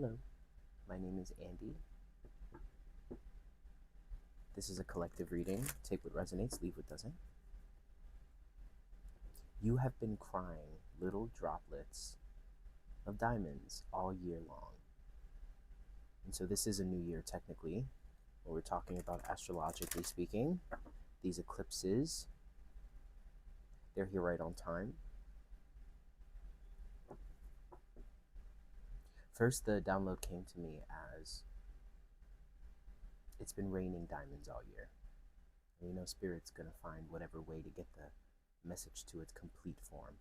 Hello, my name is Andy. This is a collective reading. Take what resonates, leave what doesn't. You have been crying little droplets of diamonds all year long. And so this is a new year technically, what we're talking about astrologically speaking. These eclipses, they're here right on time. First, the download came to me as it's been raining diamonds all year. And you know, Spirit's gonna find whatever way to get the message to its complete form.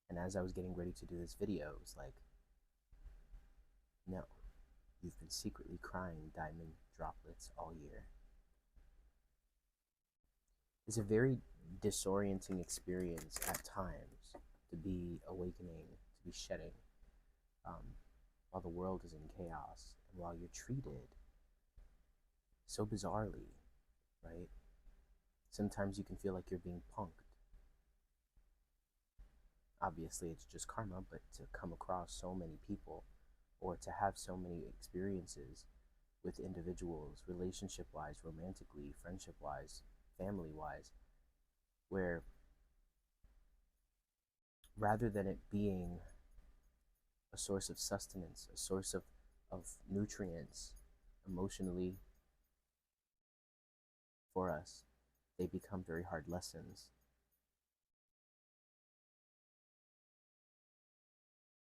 And as I was getting ready to do this video, it was like, no, you've been secretly crying diamond droplets all year. It's a very disorienting experience at times to be awakening, to be shedding, while the world is in chaos and while you're treated so bizarrely, right? Sometimes you can feel like you're being punked. Obviously, it's just karma, but to come across so many people or to have so many experiences with individuals, relationship-wise, romantically, friendship-wise, family-wise, where rather than it being a source of sustenance, a source of nutrients emotionally for us, they become very hard lessons.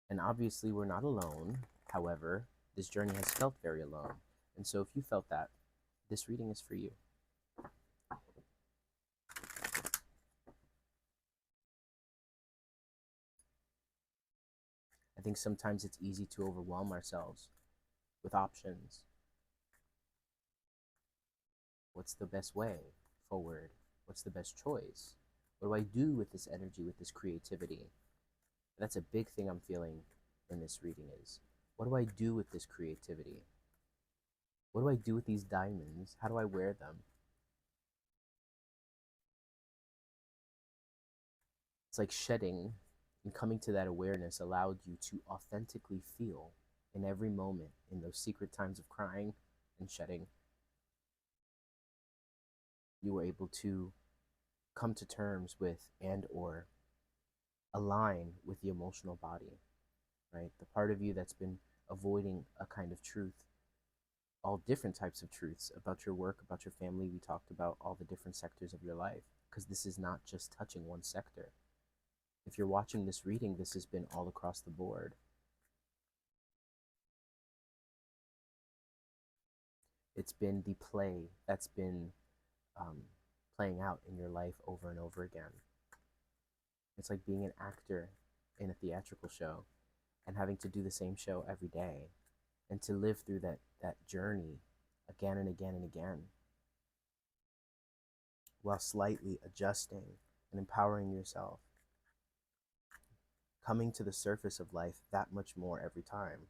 And obviously we're not alone. However, this journey has felt very alone. And so if you felt that, this reading is for you. I think sometimes it's easy to overwhelm ourselves with options. What's the best way forward? What's the best choice? What do I do with this energy, with this creativity? That's a big thing I'm feeling in this reading is, what do I do with this creativity? What do I do with these diamonds? How do I wear them? It's like shedding, and coming to that awareness allowed you to authentically feel in every moment, in those secret times of crying and shedding. You were able to come to terms with and or align with the emotional body, right? The part of you that's been avoiding a kind of truth, all different types of truths about your work, about your family. We talked about all the different sectors of your life, because this is not just touching one sector. If you're watching this reading, this has been all across the board. It's been the play that's been playing out in your life over and over again. It's like being an actor in a theatrical show and having to do the same show every day and to live through that journey again and again and again while slightly adjusting and empowering yourself, coming to the surface of life that much more every time.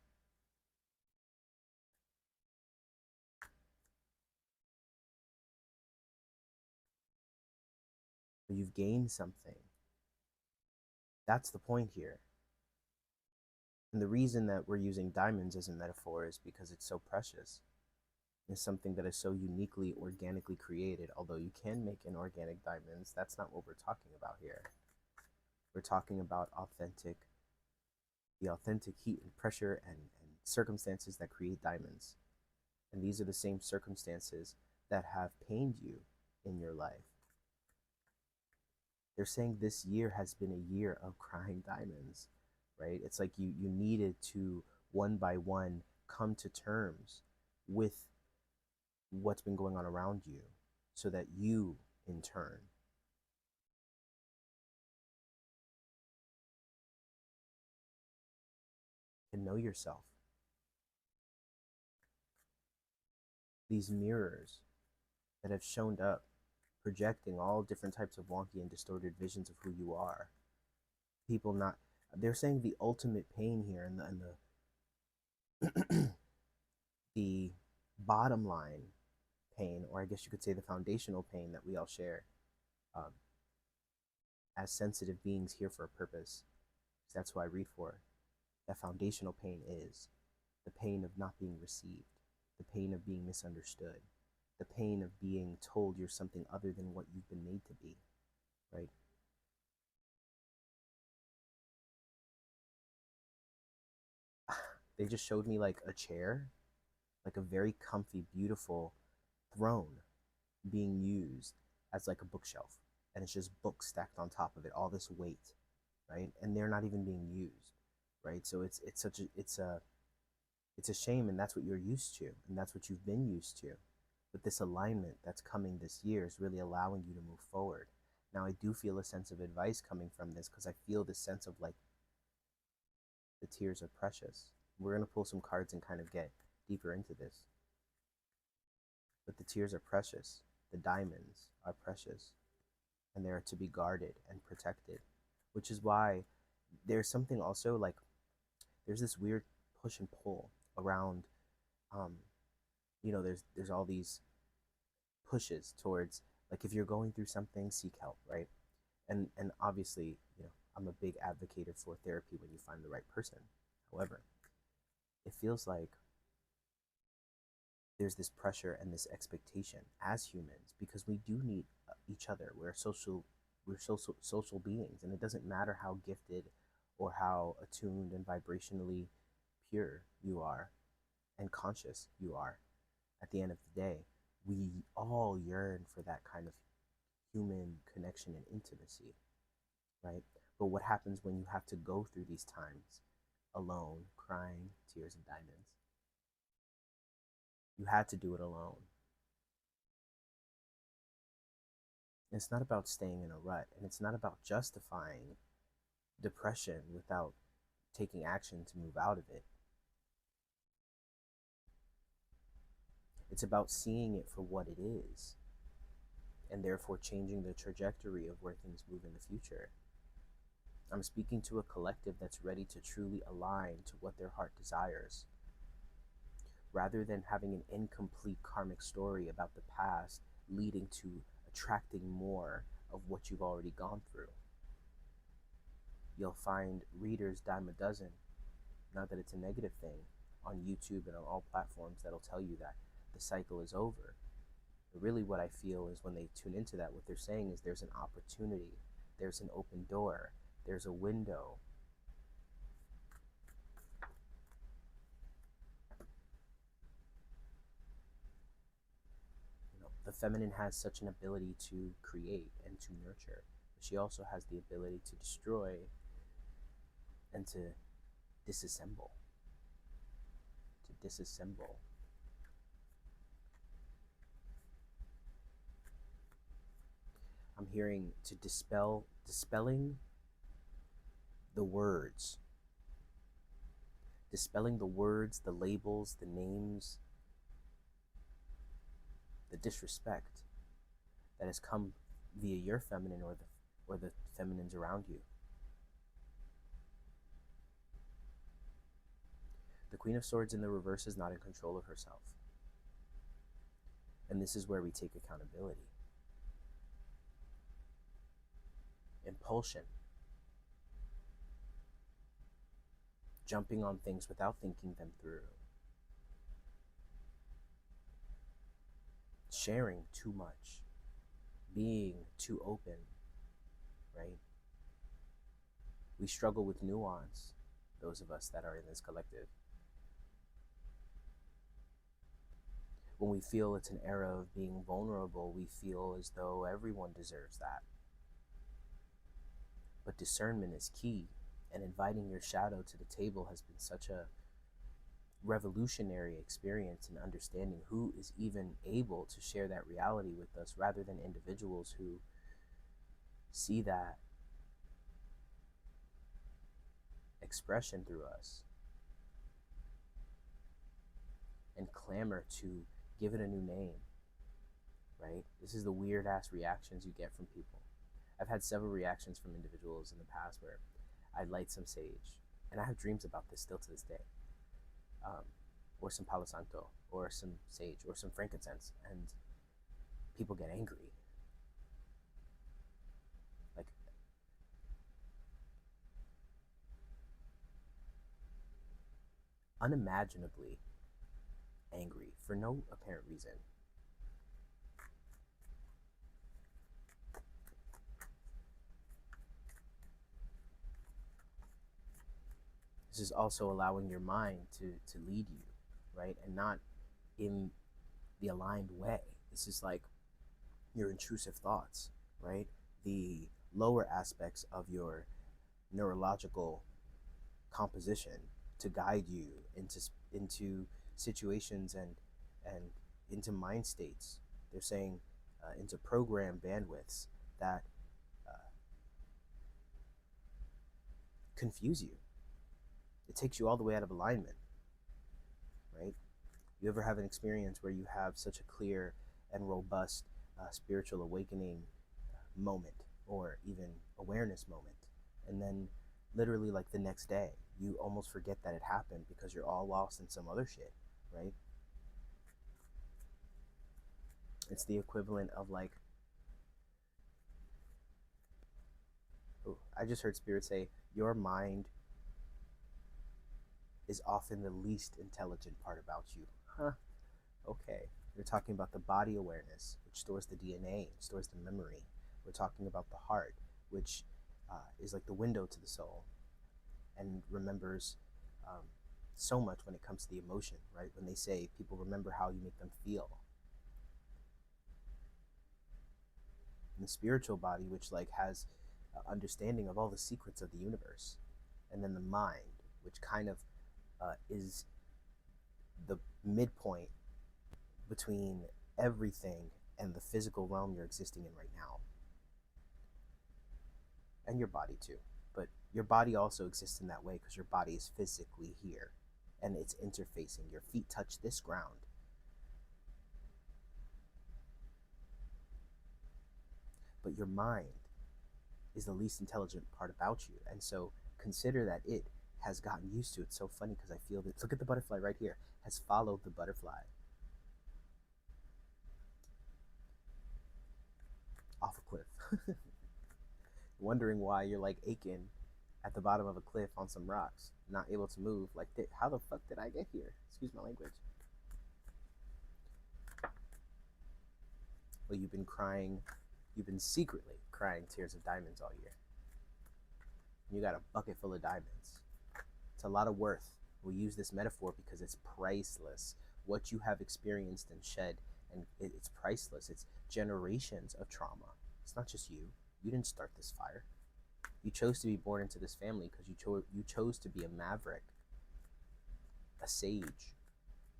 But you've gained something. That's the point here. And the reason that we're using diamonds as a metaphor is because it's so precious. It's something that is so uniquely, organically created. Although you can make inorganic diamonds, that's not what we're talking about here. We're talking about the authentic heat and pressure and circumstances that create diamonds. And these are the same circumstances that have pained you in your life. They're saying this year has been a year of crying diamonds, right? It's like you needed to, one by one, come to terms with what's been going on around you so that you, in turn, can know yourself. These mirrors that have shown up, projecting all different types of wonky and distorted visions of who you are. People not, they're saying the ultimate pain here and the the bottom line pain, or I guess you could say the foundational pain that we all share as sensitive beings here for a purpose. That's who I read for. That foundational pain is the pain of not being received, the pain of being misunderstood, the pain of being told you're something other than what you've been made to be, right? They just showed me like a chair, like a very comfy, beautiful throne being used as like a bookshelf. And it's just books stacked on top of it, all this weight, right? And they're not even being used, right? So it's a shame, and that's what you're used to, and that's what you've been used to. But this alignment that's coming this year is really allowing you to move forward. Now, I do feel a sense of advice coming from this because I feel this sense of like the tears are precious. We're going to pull some cards and kind of get deeper into this. But the tears are precious. The diamonds are precious. And they are to be guarded and protected, which is why there's something also like there's this weird push and pull around there's all these pushes towards, like, if you're going through something, seek help, right? And obviously, I'm a big advocate for therapy when you find the right person. However, it feels like there's this pressure and this expectation as humans, because we do need each other. We're social beings, and it doesn't matter how gifted or how attuned and vibrationally pure you are and conscious you are. At the end of the day, we all yearn for that kind of human connection and intimacy, right? But what happens when you have to go through these times alone, crying tears of diamonds? You had to do it alone. It's not about staying in a rut, and it's not about justifying depression without taking action to move out of it. It's about seeing it for what it is, and therefore changing the trajectory of where things move in the future. I'm speaking to a collective that's ready to truly align to what their heart desires, rather than having an incomplete karmic story about the past leading to attracting more of what you've already gone through. You'll find readers dime a dozen, not that it's a negative thing, on YouTube and on all platforms that'll tell you that the cycle is over. But really what I feel is when they tune into that, what they're saying is there's an opportunity, there's an open door, there's a window. The feminine has such an ability to create and to nurture, but she also has the ability to destroy and to disassemble. I'm hearing to dispelling the words. Dispelling the words, the labels, the names, the disrespect that has come via your feminine or the feminines around you. The Queen of Swords in the reverse is not in control of herself. And this is where we take accountability. Impulsion. Jumping on things without thinking them through. Sharing too much. Being too open, right? We struggle with nuance, those of us that are in this collective. When we feel it's an era of being vulnerable, we feel as though everyone deserves that. But discernment is key, and inviting your shadow to the table has been such a revolutionary experience in understanding who is even able to share that reality with us, rather than individuals who see that expression through us and clamor to give it a new name, right? This is the weird ass reactions you get from people. I've had several reactions from individuals in the past where I light some sage, and I have dreams about this still to this day, or some Palo Santo, or some sage, or some frankincense, and people get angry. Like, unimaginably angry for no apparent reason. This is also allowing your mind to lead you, right? And not in the aligned way. This is like your intrusive thoughts, right? The lower aspects of your neurological composition to guide you into situations and into mind states. They're saying into program bandwidths that confuse you. It takes you all the way out of alignment, right? You ever have an experience where you have such a clear and robust spiritual awakening moment, or even awareness moment, and then literally like the next day you almost forget that it happened because you're all lost in some other shit, right? It's the equivalent of like, oh, I just heard Spirit say, your mind is often the least intelligent part about you. Huh. Okay. They're talking about the body awareness, which stores the DNA, stores the memory. We're talking about the heart, which is like the window to the soul and remembers so much when it comes to the emotion, right? When they say people remember how you make them feel. And the spiritual body, which like has understanding of all the secrets of the universe. And then the mind, which kind of is the midpoint between everything and the physical realm you're existing in right now. And your body too. But your body also exists in that way because your body is physically here and it's interfacing. Your feet touch this ground. But your mind is the least intelligent part about you. And so consider that it has gotten used to it. It's so funny because I feel that, look at the butterfly right here, has followed the butterfly off a cliff. Wondering why you're like aching at the bottom of a cliff on some rocks, not able to move. Like, how the fuck did I get here? Excuse my language. Well, you've been secretly crying tears of diamonds all year. You got a bucket full of diamonds. It's a lot of worth. We'll use this metaphor because it's priceless. What you have experienced and shed, and it's priceless. It's generations of trauma. It's not just you. You didn't start this fire. You chose to be born into this family because you chose to be a maverick, a sage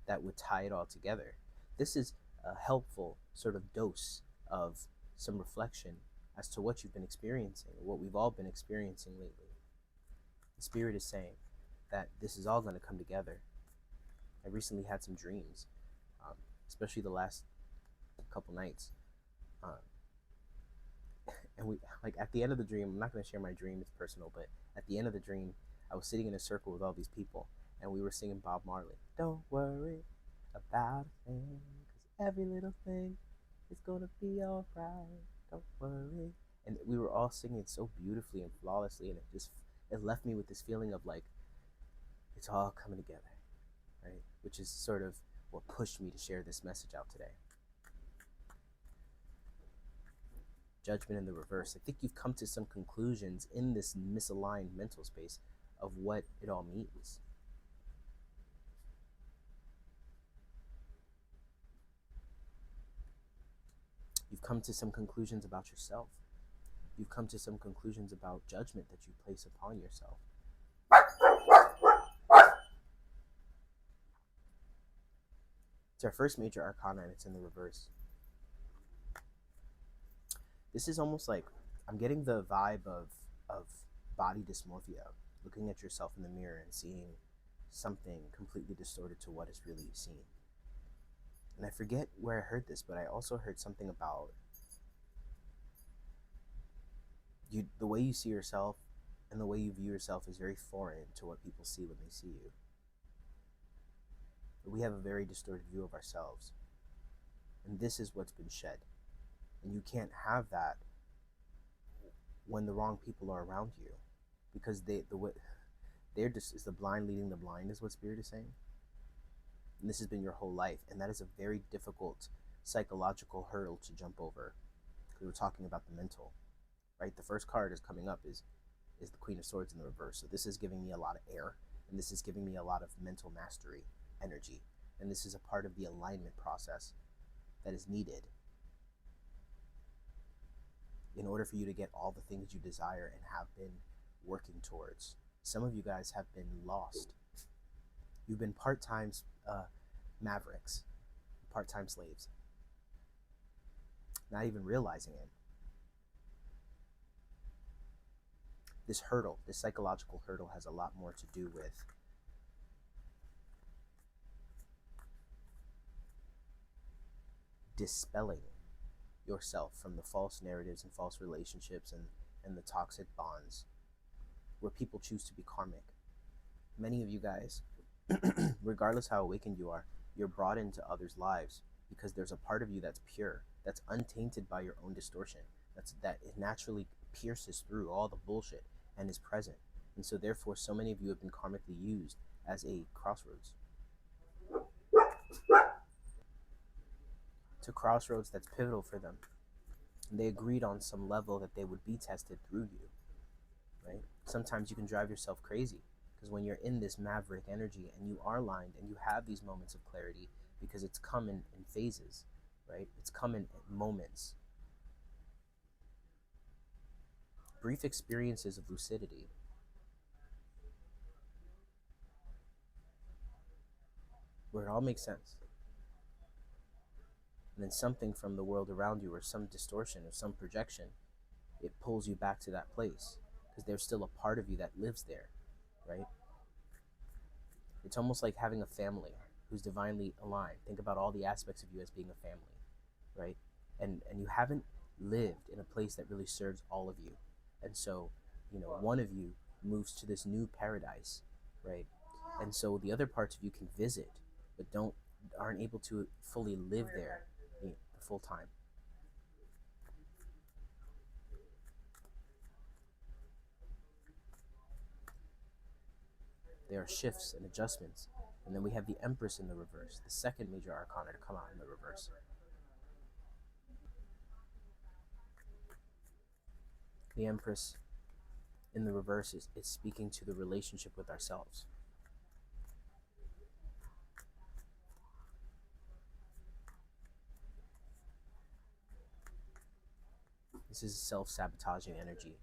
that would tie it all together. This is a helpful sort of dose of some reflection as to what you've been experiencing, what we've all been experiencing lately. The Spirit is saying that this is all going to come together. I recently had some dreams, especially the last couple nights. And we, like, at the end of the dream, I'm not going to share my dream, it's personal, but at the end of the dream, I was sitting in a circle with all these people, and we were singing Bob Marley. Don't worry about a thing, 'cause every little thing is going to be all right. Don't worry. And we were all singing it so beautifully and flawlessly, and it left me with this feeling of like, it's all coming together, right? Which is sort of what pushed me to share this message out today. Judgment in the reverse. I think you've come to some conclusions in this misaligned mental space of what it all means. You've come to some conclusions about yourself. You've come to some conclusions about judgment that you place upon yourself. It's our first major arcana, and it's in the reverse. This is almost like, I'm getting the vibe of body dysmorphia, looking at yourself in the mirror and seeing something completely distorted to what is really seen. And I forget where I heard this, but I also heard something about the way you see yourself and the way you view yourself is very foreign to what people see when they see you. We have a very distorted view of ourselves. And this is what's been shed. And you can't have that when the wrong people are around you, because Is the blind leading the blind, is what Spirit is saying. And this has been your whole life, and that is a very difficult psychological hurdle to jump over, because we're talking about the mental, right? The first card is coming up is the Queen of Swords in the reverse. So this is giving me a lot of air, and this is giving me a lot of mental mastery energy, and this is a part of the alignment process that is needed in order for you to get all the things you desire and have been working towards. Some of you guys have been lost. You've been part-time mavericks, part-time slaves, not even realizing it. This hurdle, this psychological hurdle, has a lot more to do with dispelling yourself from the false narratives and false relationships and the toxic bonds where people choose to be karmic. Many of you guys, regardless how awakened you are, you're brought into others' lives because there's a part of you that's pure, that's untainted by your own distortion, that it naturally pierces through all the bullshit and is present. And so therefore, so many of you have been karmically used as a crossroads. To crossroads that's pivotal for them. And they agreed on some level that they would be tested through you, right? Sometimes you can drive yourself crazy because when you're in this maverick energy and you are aligned and you have these moments of clarity, because it's come in phases, right? It's come in moments. Brief experiences of lucidity. Where it all makes sense. And then something from the world around you, or some distortion or some projection, it pulls you back to that place because there's still a part of you that lives there, right? It's almost like having a family who's divinely aligned. Think about all the aspects of you as being a family, right? And you haven't lived in a place that really serves all of you. And so, one of you moves to this new paradise, right? And so the other parts of you can visit, but aren't able to fully live there the full time. There are shifts and adjustments. And then we have the Empress in the reverse, the second major arcana to come out in the reverse. The Empress in the reverse is speaking to the relationship with ourselves. This is self-sabotaging energy.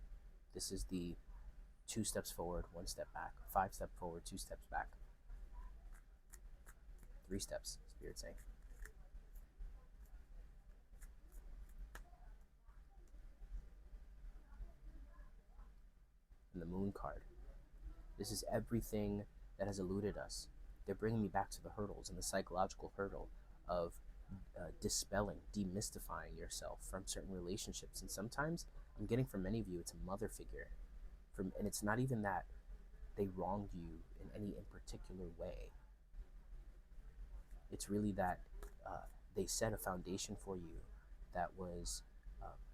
This is the 2 steps forward, 1 step back, 5 steps forward, 2 steps back. 3 steps, Spirit saying. And the Moon card. This is everything that has eluded us. They're bringing me back to the hurdles and the psychological hurdle of dispelling, demystifying yourself from certain relationships. And sometimes I'm getting from many of you, it's a mother figure. And it's not even that they wronged you in any in particular way. It's really that they set a foundation for you that was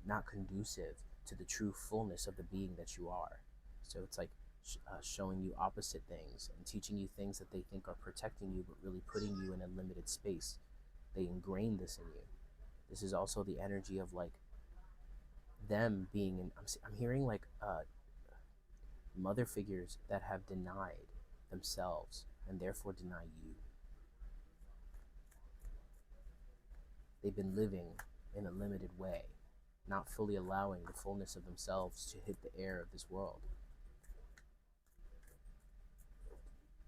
not conducive to the true fullness of the being that you are. So it's like showing you opposite things and teaching you things that they think are protecting you, but really putting you in a limited space. They ingrain this in you. This is also the energy of like them being in, I'm hearing like mother figures that have denied themselves and therefore deny you. They've been living in a limited way, not fully allowing the fullness of themselves to hit the air of this world.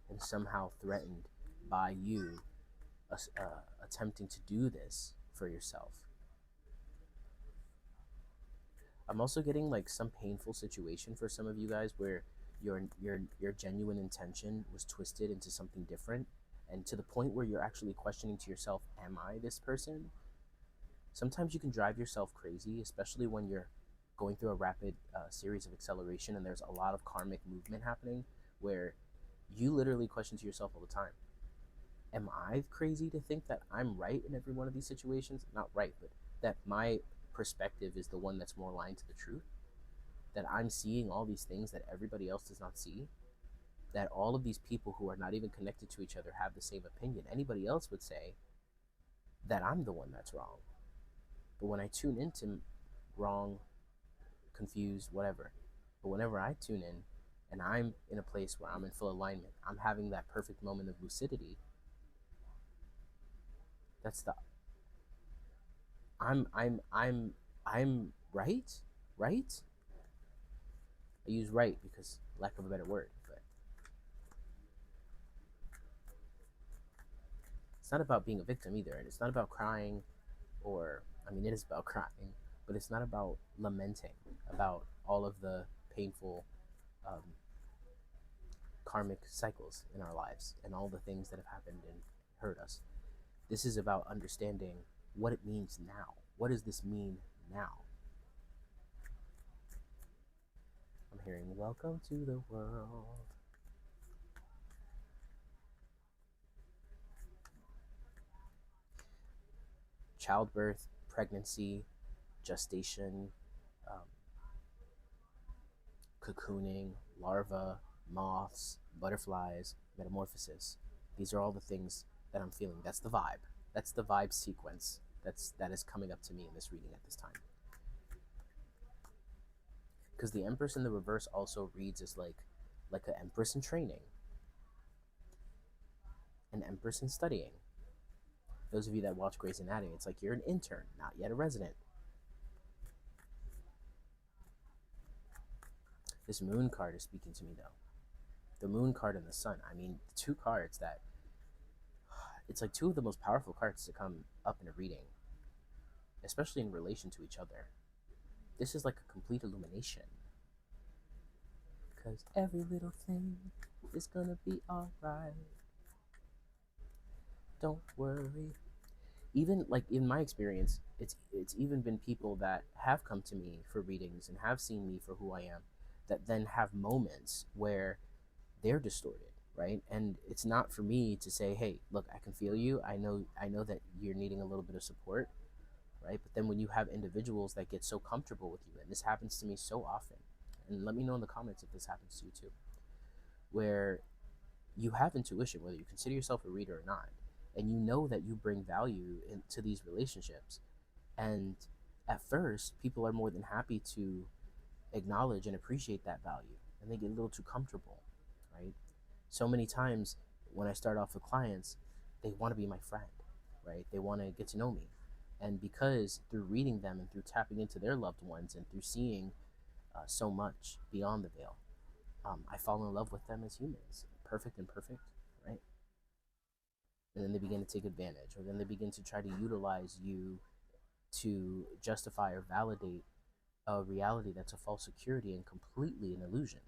And somehow threatened by you attempting to do this for yourself. I'm also getting like some painful situation for some of you guys where your genuine intention was twisted into something different, and to the point where you're actually questioning to yourself, am I this person? Sometimes you can drive yourself crazy, especially when you're going through a rapid series of acceleration and there's a lot of karmic movement happening, where you literally question to yourself all the time, am I crazy to think that I'm right in every one of these situations? Not right, but that my perspective is the one that's more aligned to the truth? That I'm seeing all these things that everybody else does not see? that all of these people who are not even connected to each other have the same opinion. Anybody else would say that I'm the one that's wrong. But when I tune into wrong, confused, whatever, but whenever I tune in and I'm in a place where I'm in full alignment, I'm having that perfect moment of lucidity. That's the I'm right, right. I use right because lack of a better word, but it's not about being a victim either, and it's not about crying, or I mean, it is about crying, but it's not about lamenting about all of the painful um, karmic cycles in our lives and all the things that have happened and hurt us. This is about understanding what it means now. What does this mean now? I'm hearing welcome to the world. Childbirth, pregnancy, gestation, um, cocooning, larva, moths, butterflies, metamorphosis. These are all the things that I'm feeling. That's the vibe. That's the vibe sequence that is coming up to me in this reading at this time. Because the Empress in the reverse also reads as like an Empress in training, an Empress in studying. Those of you that watch Grey's Anatomy, it's like you're an intern, not yet a resident. This Moon card is speaking to me though. The Moon card and the Sun. I mean, two cards that it's like two of the most powerful cards to come up in a reading, especially in relation to each other. This is like a complete illumination. Because every little thing is gonna be alright. Don't worry. Even like in my experience, it's even been people that have come to me for readings and have seen me for who I am, that then have moments where they're distorted, right? And it's not for me to say, hey, look, I can feel you. I know that you're needing a little bit of support, right? But then when you have individuals that get so comfortable with you, and this happens to me so often, and let me know in the comments if this happens to you too, where you have intuition, whether you consider yourself a reader or not, and you know that you bring value into these relationships. And at first, people are more than happy to acknowledge and appreciate that value, and they get a little too comfortable, right? So many times when I start off with clients, they want to be my friend, right? They want to get to know me. And because through reading them and through tapping into their loved ones and through seeing so much beyond the veil, I fall in love with them as humans, perfect and perfect, right? And then they begin to take advantage, or then they begin to try to utilize you to justify or validate a reality that's a false security and completely an illusion.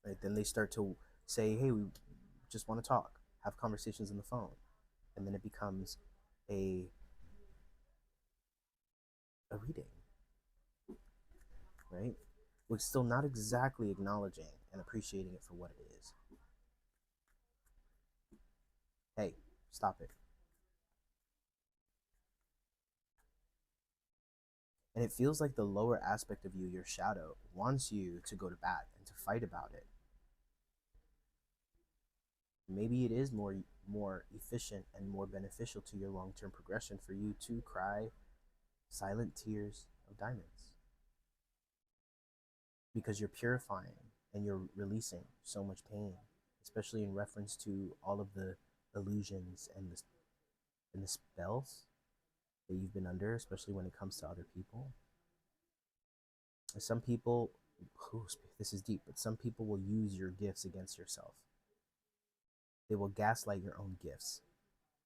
Right? Then they start to say, hey, we just want to talk, have conversations on the phone. And then it becomes a reading, right? We're still not exactly acknowledging and appreciating it for what it is. Hey, stop it. And it feels like the lower aspect of you, your shadow, wants you to go to bat and to fight about it. Maybe it is more efficient and more beneficial to your long-term progression for you to cry silent tears of diamonds, because you're purifying and you're releasing so much pain, especially in reference to all of the illusions and the spells that you've been under, especially when it comes to other people. Some people, this is deep, but some people will use your gifts against yourself. They will gaslight your own gifts,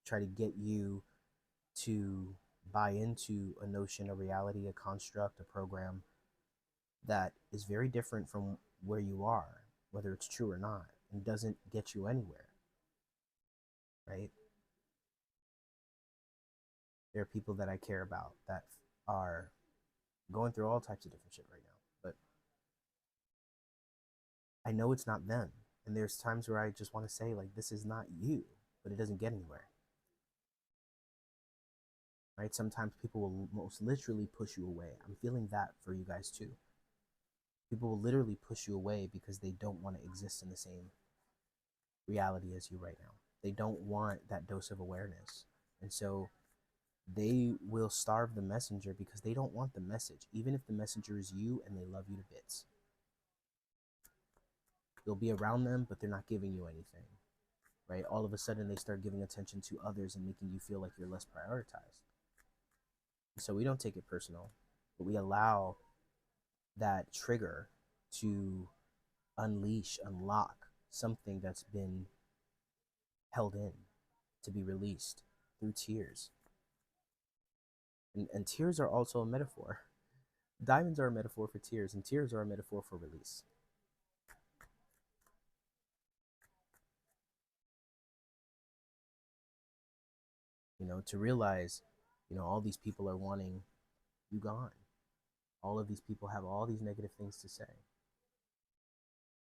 try to get you to buy into a notion, a reality, a construct, a program that is very different from where you are, whether it's true or not, and doesn't get you anywhere, right? There are people that I care about that are going through all types of different shit right now, but I know it's not them. And there's times where I just want to say, like, this is not you, but it doesn't get anywhere, right? Sometimes people will most literally push you away. I'm feeling that for you guys too. People will literally push you away because they don't want to exist in the same reality as you right now. They don't want that dose of awareness. And so they will starve the messenger because they don't want the message, even if the messenger is you and they love you to bits. You'll be around them, but they're not giving you anything, right? All of a sudden, they start giving attention to others and making you feel like you're less prioritized. So we don't take it personal, but we allow that trigger to unlock something that's been held in, to be released through tears. And tears are also a metaphor. Diamonds are a metaphor for tears, and tears are a metaphor for release. To realize, all these people are wanting you gone. All of these people have all these negative things to say.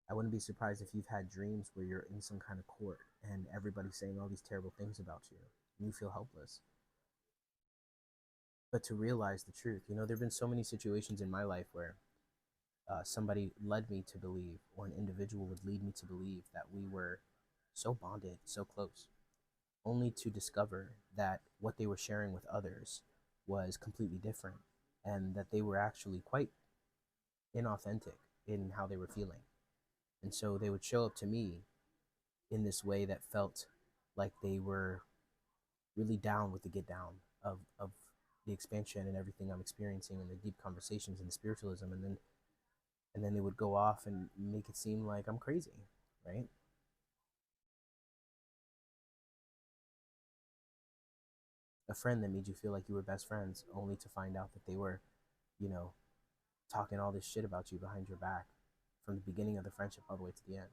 I wouldn't be surprised if you've had dreams where you're in some kind of court and everybody's saying all these terrible things about you and you feel helpless. But to realize the truth, there have been so many situations in my life where somebody led me to believe, or an individual would lead me to believe, that we were so bonded, so close, only to discover that what they were sharing with others was completely different, and that they were actually quite inauthentic in how they were feeling. And so they would show up to me in this way that felt like they were really down with the get down of the expansion and everything I'm experiencing, and the deep conversations and the spiritualism, and then they would go off and make it seem like I'm crazy, right? A friend that made you feel like you were best friends, only to find out that they were, you know, talking all this shit about you behind your back from the beginning of the friendship all the way to the end.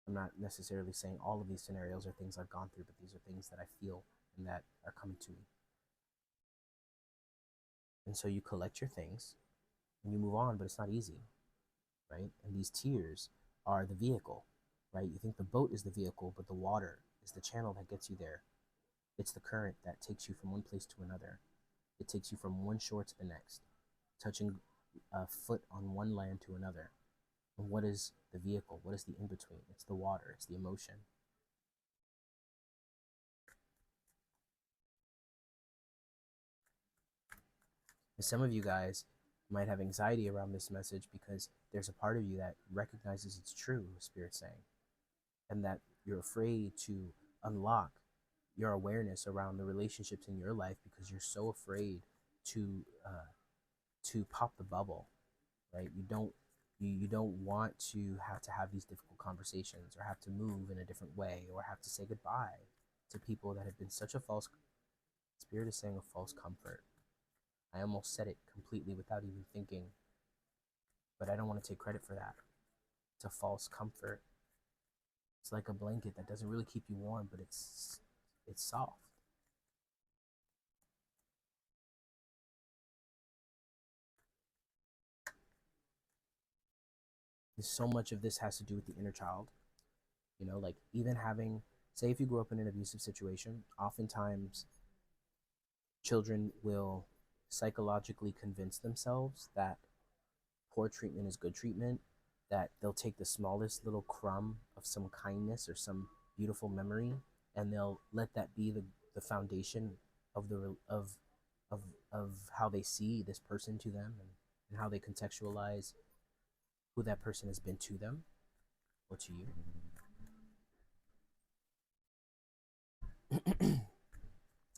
I'm not necessarily saying all of these scenarios are things I've gone through, but these are things that I feel and that are coming to me. And so you collect your things and you move on, but it's not easy, right? And these tears are the vehicle, right? You think the boat is the vehicle, but the water is the channel that gets you there. It's the current that takes you from one place to another. It takes you from one shore to the next, touching a foot on one land to another. And what is the vehicle? What is the in-between? It's the water, it's the emotion. And some of you guys might have anxiety around this message because there's a part of you that recognizes it's true, Spirit's saying, and that you're afraid to unlock your awareness around the relationships in your life because you're so afraid to pop the bubble, right? You don't want to have these difficult conversations, or have to move in a different way, or have to say goodbye to people that have been such a false, Spirit is saying, a false comfort. I almost said it completely without even thinking, but I don't want to take credit for that. It's a false comfort. It's like a blanket that doesn't really keep you warm, but it's soft. So much of this has to do with the inner child. Like, even having, say, if you grew up in an abusive situation, oftentimes children will psychologically convince themselves that poor treatment is good treatment, that they'll take the smallest little crumb of some kindness or some beautiful memory, and they'll let that be the foundation of of how they see this person to them, and how they contextualize who that person has been to them or to you.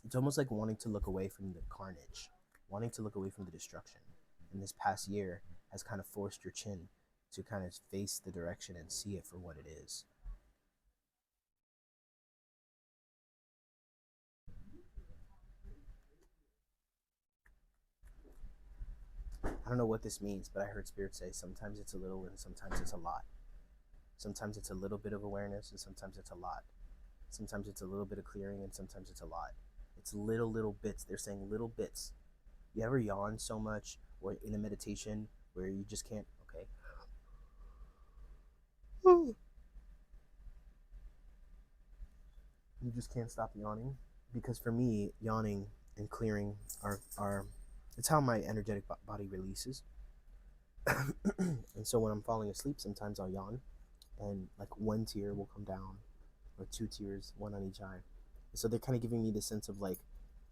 It's almost like wanting to look away from the carnage, wanting to look away from the destruction. And this past year has kind of forced your chin to kind of face the direction and see it for what it is. I don't know what this means, but I heard Spirit say sometimes it's a little and sometimes it's a lot. Sometimes it's a little bit of awareness and sometimes it's a lot. Sometimes it's a little bit of clearing and sometimes it's a lot. It's little bits. They're saying little bits. You ever yawn so much, or in a meditation where you just can't, okay? You just can't stop yawning? Because for me, yawning and clearing are It's how my energetic body releases. And so when I'm falling asleep, sometimes I'll yawn, and like one tear will come down, or two tears, one on each eye. And so they're kind of giving me the sense of like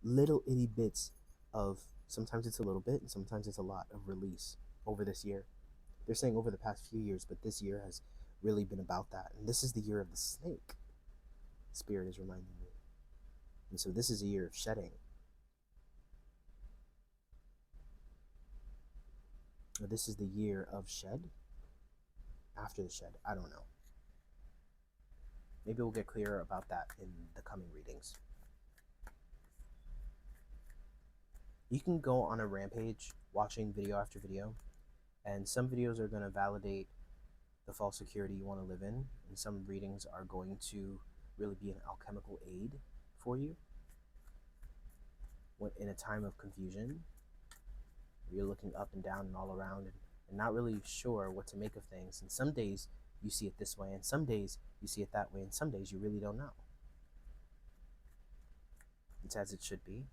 little itty bits of, sometimes it's a little bit and sometimes it's a lot of release over this year. They're saying over the past few years, but this year has really been about that. And this is the year of the snake, Spirit is reminding me. And so this is a year of shedding. Or this is the year of shed, after the shed, I don't know. Maybe we'll get clearer about that in the coming readings. You can go on a rampage watching video after video, and some videos are going to validate the false security you want to live in, and some readings are going to really be an alchemical aid for you when in a time of confusion. You're looking up and down and all around and not really sure what to make of things. And some days you see it this way, and some days you see it that way, and some days you really don't know. It's as it should be.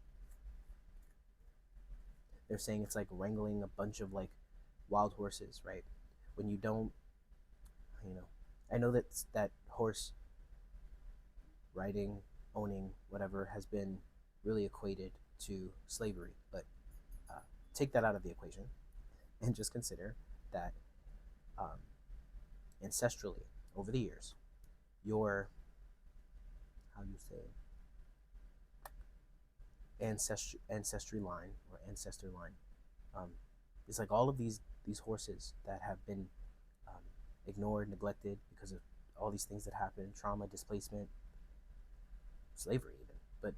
They're saying it's like wrangling a bunch of like wild horses, right? When you don't, I know that horse riding, owning, whatever, has been really equated to slavery, but take that out of the equation and just consider that ancestrally, over the years, your, ancestry line or ancestor line, is like all of these horses that have been ignored, neglected because of all these things that happen, trauma, displacement, slavery even. But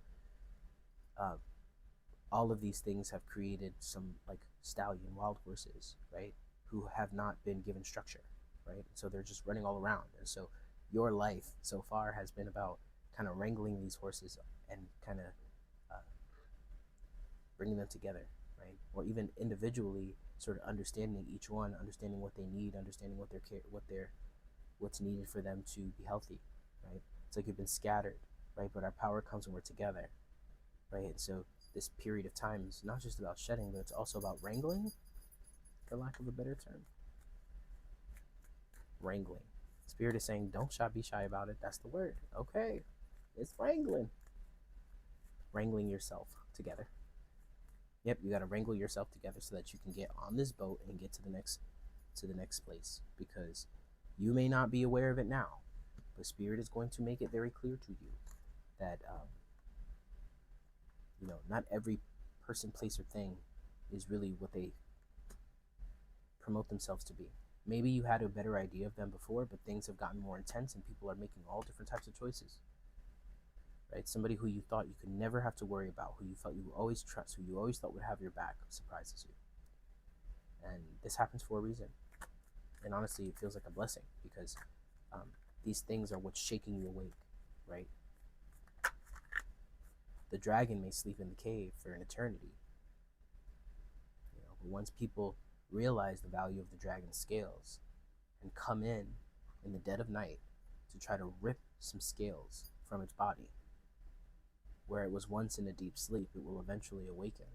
all of these things have created some like stallion wild horses, right, who have not been given structure, right? So they're just running all around. And so your life so far has been about kind of wrangling these horses and kind of bringing them together, right? Or even individually sort of understanding each one, understanding what they need, understanding what's needed for them to be healthy, right? It's like you've been scattered, right? But our power comes when we're together, right? And so this period of time is not just about shedding, but it's also about wrangling, for lack of a better term. Wrangling. Spirit is saying, don't be shy about it. That's the word. Okay, it's wrangling. Wrangling yourself together. Yep, you got to wrangle yourself together so that you can get on this boat and get to the next place, because you may not be aware of it now, but Spirit is going to make it very clear to you that not every person, place, or thing is really what they promote themselves to be. Maybe you had a better idea of them before, but things have gotten more intense and people are making all different types of choices, right? Somebody who you thought you could never have to worry about, who you felt you would always trust, who you always thought would have your back, surprises you. And this happens for a reason. And honestly, it feels like a blessing, because these things are what's shaking you awake, right? The dragon may sleep in the cave for an eternity, but once people realize the value of the dragon's scales and come in the dead of night to try to rip some scales from its body, where it was once in a deep sleep, it will eventually awaken,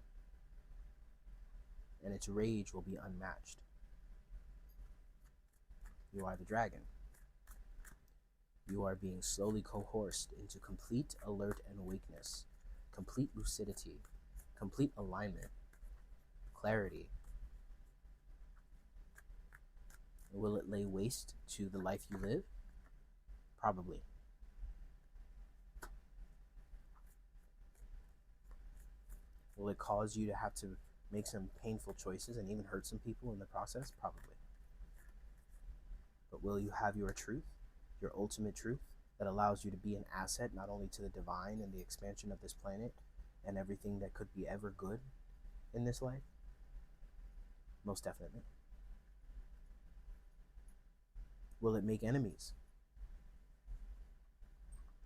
and its rage will be unmatched. You are the dragon. You are being slowly coerced into complete alert and awakeness, complete lucidity, complete alignment, clarity. Will it lay waste to the life you live? Probably. Will it cause you to have to make some painful choices and even hurt some people in the process? Probably. But will you have your truth, your ultimate truth, that allows you to be an asset not only to the divine and the expansion of this planet and everything that could be ever good in this life? Most definitely. Will it make enemies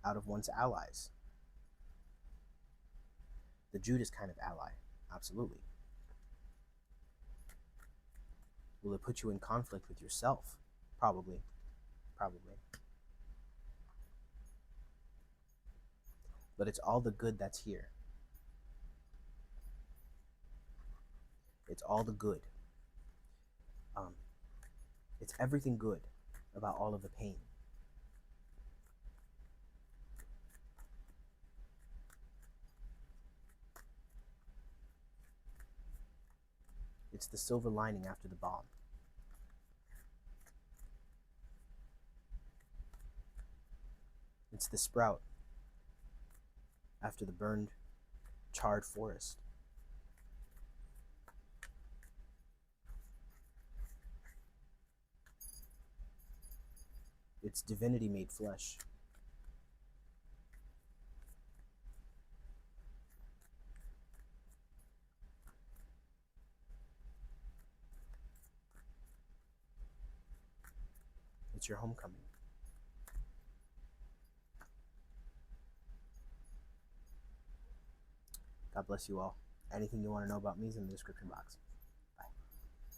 out of one's allies? The Judas kind of ally, absolutely. Will it put you in conflict with yourself? Probably. But it's all the good that's here. It's all the good. It's everything good about all of the pain. It's the silver lining after the bomb. It's the sprout after the burned, charred forest. It's divinity made flesh. It's your homecoming. God bless you all. Anything you want to know about me is in the description box.